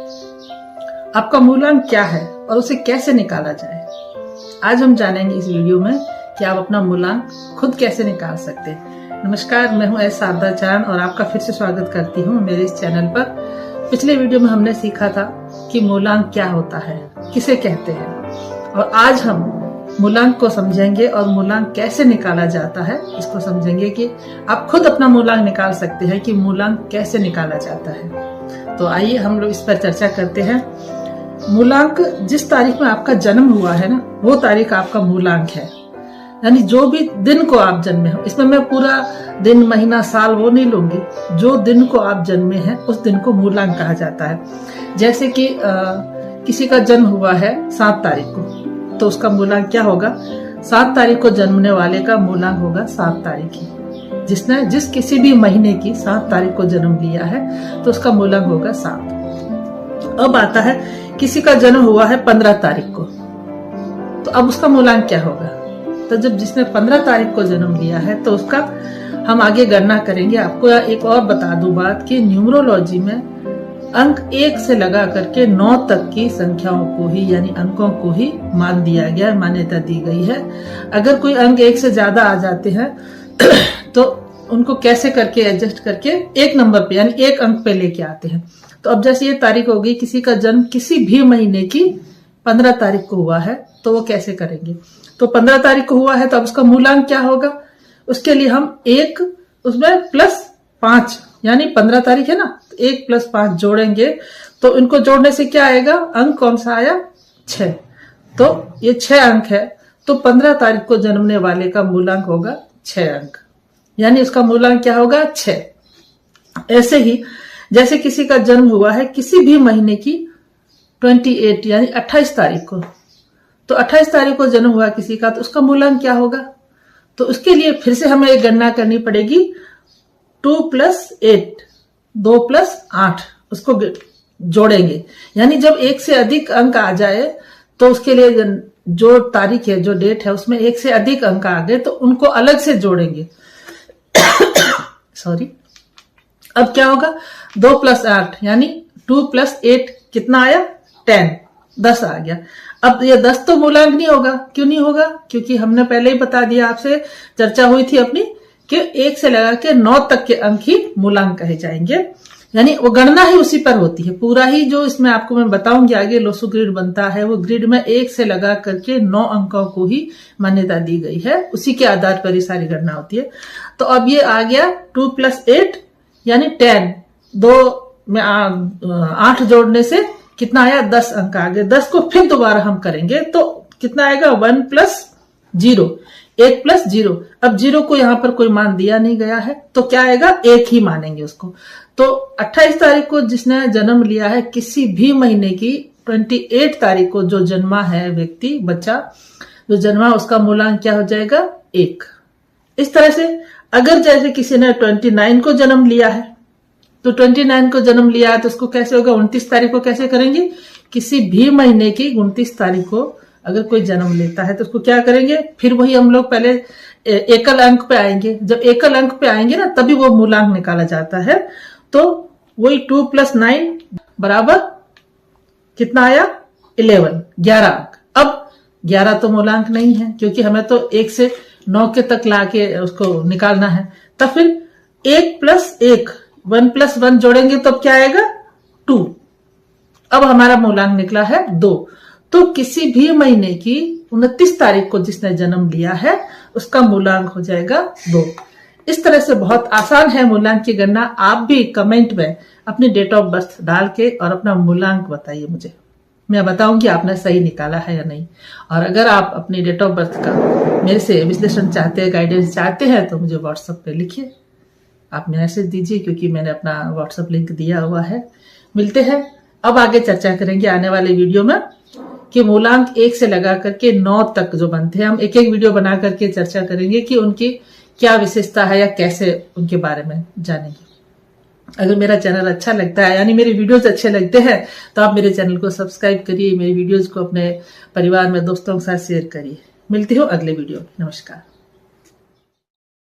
आपका मूलांक क्या है और उसे कैसे निकाला जाए। आज हम जानेंगे इस वीडियो में कि आप अपना मूलांक खुद कैसे निकाल सकते हैं। नमस्कार, मैं हूं एस शारदा चांद और आपका फिर से स्वागत करती हूं मेरे इस चैनल पर। पिछले वीडियो में हमने सीखा था कि मूलांक क्या होता है, किसे कहते हैं, और आज हम मूलांक को समझेंगे और मूलांक कैसे निकाला जाता है इसको समझेंगे कि आप खुद अपना मूलांक निकाल सकते हैं कि मूलांक कैसे निकाला जाता है। तो आइए हम लोग इस पर चर्चा करते हैं। मूलांक जिस तारीख में आपका जन्म हुआ है ना, वो तारीख आपका मूलांक है। यानी जो भी दिन को आप जन्मे हो, इसमें मैं पूरा दिन, महीना, साल वो नहीं लूंगी, जो दिन को आप जन्मे हैं उस दिन को मूलांक कहा जाता है। जैसे कि किसी का जन्म हुआ है 7 तारीख को, तो उसका मूलांक क्या होगा? 7 तारीख को जन्मने वाले का मूलांक होगा 7 तारीख ही। जिसने जिस किसी भी महीने की 7 तारीख को जन्म लिया है तो उसका मूलांक होगा 7। अब आता है किसी का जन्म हुआ है 15 तारीख को, तो अब उसका मूलांक क्या होगा? तो जब जिसने 15 तारीख को जन्म लिया है तो उसका हम आगे गणना करेंगे। आपको एक और बता दूं बात कि न्यूमरोलॉजी में अंक 1 से लगा करके 9 तक की संख्याओं को ही, यानी अंकों को ही मान दिया गया है, मान्यता दी गई है। अगर कोई अंक 1 से ज्यादा आ जाते हैं तो उनको कैसे करके एडजस्ट करके एक नंबर पे, यानी एक अंक पे लेके आते हैं। तो अब जैसे ये तारीख होगी, किसी का जन्म किसी भी महीने की 15 तारीख को हुआ है, तो वो कैसे करेंगे? तो 15 तारीख को हुआ है तो अब उसका मूलांक क्या होगा? उसके लिए हम 1 उसमें +5, यानी 15 तारीख है ना, 1 + 5 जोड़ेंगे। तो इनको जोड़ने से क्या आएगा? अंक कौन सा आया? 6। तो ये 6 अंक है, तो 15 तारीख को जन्मने वाले का मूलांक होगा 6 अंक, यानी उसका मूलांक क्या होगा? 6। ऐसे ही जैसे किसी का जन्म हुआ है किसी भी महीने की 28, यानी 28 तारीख को, तो 28 तारीख को जन्म हुआ किसी का, तो उसका मूलांक क्या होगा? तो उसके लिए फिर से हमें एक गणना करनी पड़ेगी। 2 + 8, 2 + 8, उसको जोड़ेंगे। यानी जब 1 से अधिक अंक आ जाए तो उसके लिए जो तारीख है, जो डेट है, उसमें 1 से अधिक अंक आ गए तो उनको अलग से जोड़ेंगे। सॉरी। अब क्या होगा? 2 + 8, यानी 2 + 8 कितना आया? 10, 10 आ गया। अब ये 10 तो मूलांक नहीं होगा। क्यों नहीं होगा? क्योंकि हमने पहले ही बता दिया, आपसे चर्चा हुई थी अपनी, कि 1 से लगा के 9 तक के अंक ही मूलांक कहे जाएंगे। यानी वो गणना ही उसी पर होती है। पूरा ही जो इसमें आपको मैं बताऊंगी आगे, लोसू ग्रिड बनता है, वो ग्रिड में 1 से लगा करके 9 अंकों को ही मान्यता दी गई है। उसी के आधार पर ये सारी गणना होती है। तो अब ये आ गया 2 + 8, यानी 10। 2 में 8 जोड़ने से कितना आया? 10 अंक आ गए। 10 को फिर दोबारा हम करेंगे तो कितना आएगा? 1 + 0, 1 + 0। अब 0 को यहां पर कोई मान दिया नहीं गया है, तो क्या आएगा? 1 ही मानेंगे उसको। तो 28 तारीख को जिसने जन्म लिया है किसी भी महीने की 28 तारीख को जो जन्मा है व्यक्ति, बच्चा जो जन्मा, उसका मूलांक क्या हो जाएगा? 1। इस तरह से अगर जैसे किसी ने 29 को जन्म लिया है, तो 29 को जन्म लिया है तो उसको कैसे होगा? 29 तारीख को कैसे करेंगे? किसी भी महीने की 29 तारीख को अगर कोई जन्म लेता है तो उसको क्या करेंगे? फिर वही हम लोग पहले एकल अंक पे आएंगे। जब एकल अंक पे आएंगे ना, तभी वो मूलांक निकाला जाता है। तो वही 2 + 9 बराबर कितना आया? 11, 11 अंक। अब 11 तो मूलांक नहीं है, क्योंकि हमें तो 1 से 9 के तक लाके उसको निकालना है। तब फिर 1 + 1, 1 + 1 जोड़ेंगे तो अब क्या आएगा? 2। अब हमारा मूलांक निकला है 2। तो किसी भी महीने की 29 तारीख को जिसने जन्म लिया है उसका मूलांक हो जाएगा 2। इस तरह से बहुत आसान है मूलांक की गणना। आप भी कमेंट में अपनी डेट ऑफ बर्थ डाल के और अपना मूलांक बताइए मुझे, मैं बताऊंगी आपने सही निकाला है या नहीं। और अगर आप अपनी डेट ऑफ बर्थ का मेरे से विश्लेषण चाहते हैं, गाइडेंस चाहते हैं, तो मुझे व्हाट्सएप पे लिखिए, आप मैसेज दीजिए, क्योंकि मैंने अपना व्हाट्सएप लिंक दिया हुआ है। मिलते हैं, अब आगे चर्चा करेंगे आने वाले वीडियो में कि मूलांक 1 से लगा करके 9 तक जो बनते हैं, हम एक एक वीडियो बना करके चर्चा करेंगे कि उनकी क्या विशेषता है या कैसे उनके बारे में जानेंगे। अगर मेरा चैनल अच्छा लगता है, यानी मेरे वीडियोस अच्छे लगते हैं, तो आप मेरे चैनल को सब्सक्राइब करिए, मेरे वीडियोस को अपने परिवार में दोस्तों के साथ शेयर करिए। मिलती हूँ अगले वीडियो। नमस्कार।